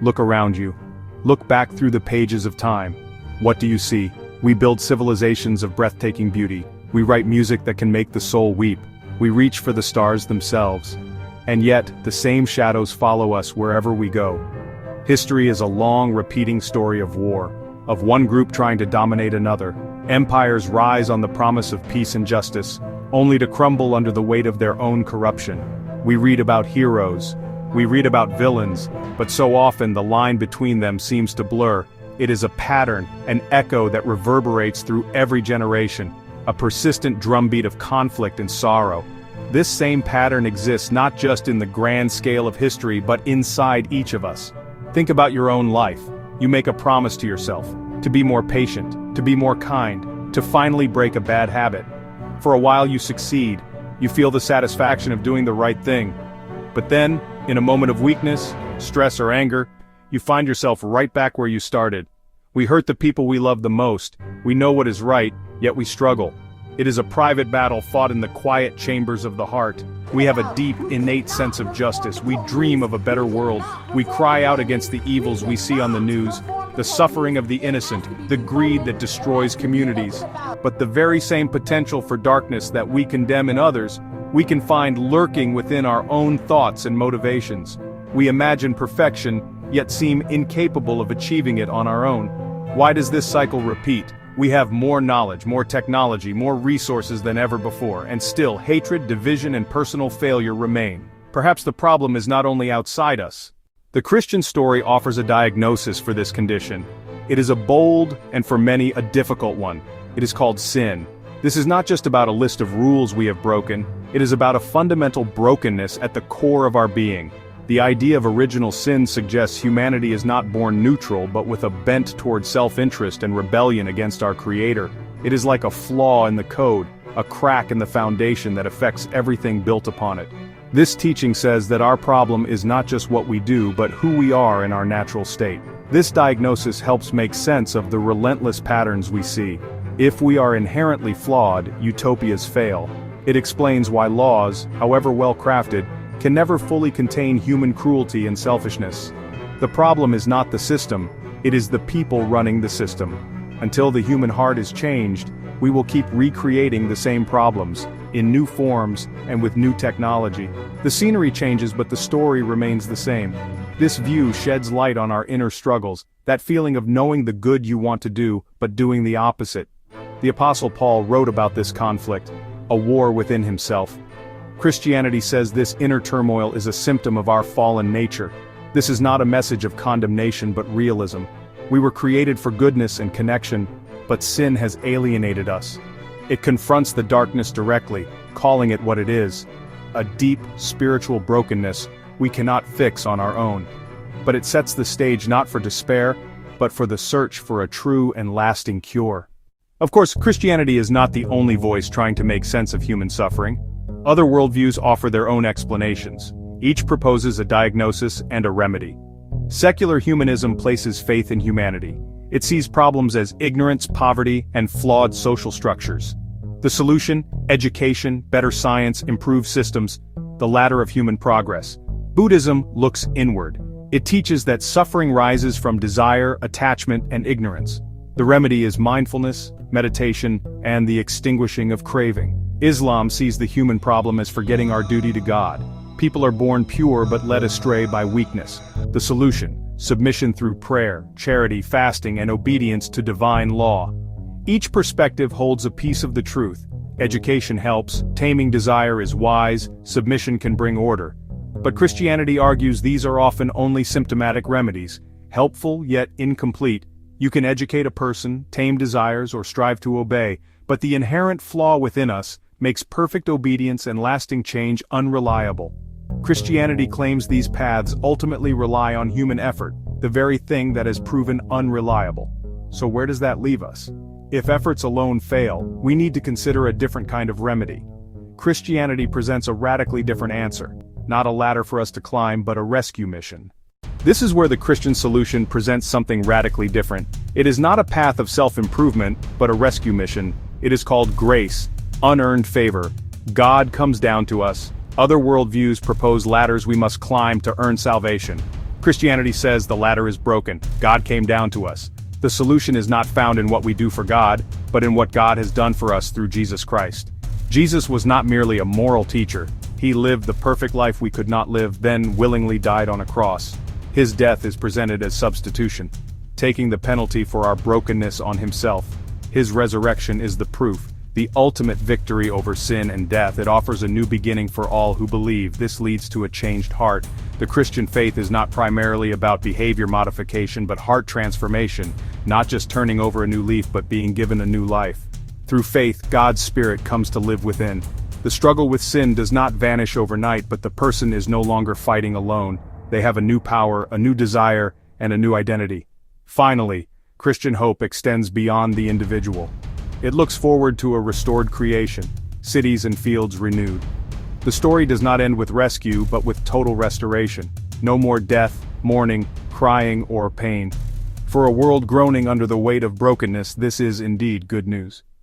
Look around you. Look back through the pages of time. What do you see? We build civilizations of breathtaking beauty. We write music that can make the soul weep. We reach for the stars themselves. And yet, the same shadows follow us wherever we go. History is a long, repeating story of war, of one group trying to dominate another. Empires rise on the promise of peace and justice, only to crumble under the weight of their own corruption. We read about heroes. We read about villains, but so often the line between them seems to blur. It is a pattern, an echo that reverberates through every generation, a persistent drumbeat of conflict and sorrow. This same pattern exists not just in the grand scale of history but inside each of us. Think about your own life. You make a promise to yourself, to be more patient, to be more kind, to finally break a bad habit. For a while you succeed, you feel the satisfaction of doing the right thing. But then, in a moment of weakness, stress or anger, you find yourself right back where you started. We hurt the people we love the most, we know what is right, yet we struggle. It is a private battle fought in the quiet chambers of the heart. We have a deep, innate sense of justice. We dream of a better world. We cry out against the evils we see on the news, the suffering of the innocent, the greed that destroys communities. But the very same potential for darkness that we condemn in others, we can find lurking within our own thoughts and motivations. We imagine perfection, yet seem incapable of achieving it on our own. Why does this cycle repeat? We have more knowledge, more technology, more resources than ever before, and still hatred, division, and personal failure remain. Perhaps the problem is not only outside us. The Christian story offers a diagnosis for this condition. It is a bold, and for many, a difficult one. It is called sin. This is not just about a list of rules we have broken, it is about a fundamental brokenness at the core of our being. The idea of original sin suggests humanity is not born neutral but with a bent toward self-interest and rebellion against our Creator. It is like a flaw in the code, a crack in the foundation that affects everything built upon it. This teaching says that our problem is not just what we do but who we are in our natural state. This diagnosis helps make sense of the relentless patterns we see. If we are inherently flawed, utopias fail. It explains why laws, however well crafted, can never fully contain human cruelty and selfishness. The problem is not the system, it is the people running the system. Until the human heart is changed, we will keep recreating the same problems, in new forms and with new technology. The scenery changes but the story remains the same. This view sheds light on our inner struggles, that feeling of knowing the good you want to do but doing the opposite. The Apostle Paul wrote about this conflict, a war within himself. Christianity says this inner turmoil is a symptom of our fallen nature. This is not a message of condemnation but realism. We were created for goodness and connection, but sin has alienated us. It confronts the darkness directly, calling it what it is, a deep, spiritual brokenness we cannot fix on our own. But it sets the stage not for despair, but for the search for a true and lasting cure. Of course, Christianity is not the only voice trying to make sense of human suffering. Other worldviews offer their own explanations. Each proposes a diagnosis and a remedy. Secular humanism places faith in humanity. It sees problems as ignorance, poverty, and flawed social structures. The solution: education, better science, improved systems, the ladder of human progress. Buddhism looks inward. It teaches that suffering rises from desire, attachment, and ignorance. The remedy is mindfulness, meditation, and the extinguishing of craving. Islam sees the human problem as forgetting our duty to God. People are born pure but led astray by weakness. The solution: submission through prayer, charity, fasting, and obedience to divine law. Each perspective holds a piece of the truth. Education helps, taming desire is wise, submission can bring order. But Christianity argues these are often only symptomatic remedies, helpful yet incomplete. You can educate a person, tame desires, or strive to obey, but the inherent flaw within us makes perfect obedience and lasting change unreliable. Christianity claims these paths ultimately rely on human effort, the very thing that has proven unreliable. So where does that leave us? If efforts alone fail, we need to consider a different kind of remedy. Christianity presents a radically different answer, not a ladder for us to climb but a rescue mission. This is where the Christian solution presents something radically different. It is not a path of self-improvement, but a rescue mission. It is called grace, unearned favor. God comes down to us. Other worldviews propose ladders we must climb to earn salvation. Christianity says the ladder is broken, God came down to us. The solution is not found in what we do for God, but in what God has done for us through Jesus Christ. Jesus was not merely a moral teacher, he lived the perfect life we could not live, then willingly died on a cross. His death is presented as substitution, taking the penalty for our brokenness on himself. His resurrection is the proof, the ultimate victory over sin and death. It offers a new beginning for all who believe. This leads to a changed heart. The Christian faith is not primarily about behavior modification but heart transformation, not just turning over a new leaf but being given a new life. Through faith, God's Spirit comes to live within. The struggle with sin does not vanish overnight, but the person is no longer fighting alone. They have a new power, a new desire, and a new identity. Finally, Christian hope extends beyond the individual. It looks forward to a restored creation, cities and fields renewed. The story does not end with rescue but with total restoration. No more death, mourning, crying, or pain. For a world groaning under the weight of brokenness, this is indeed good news.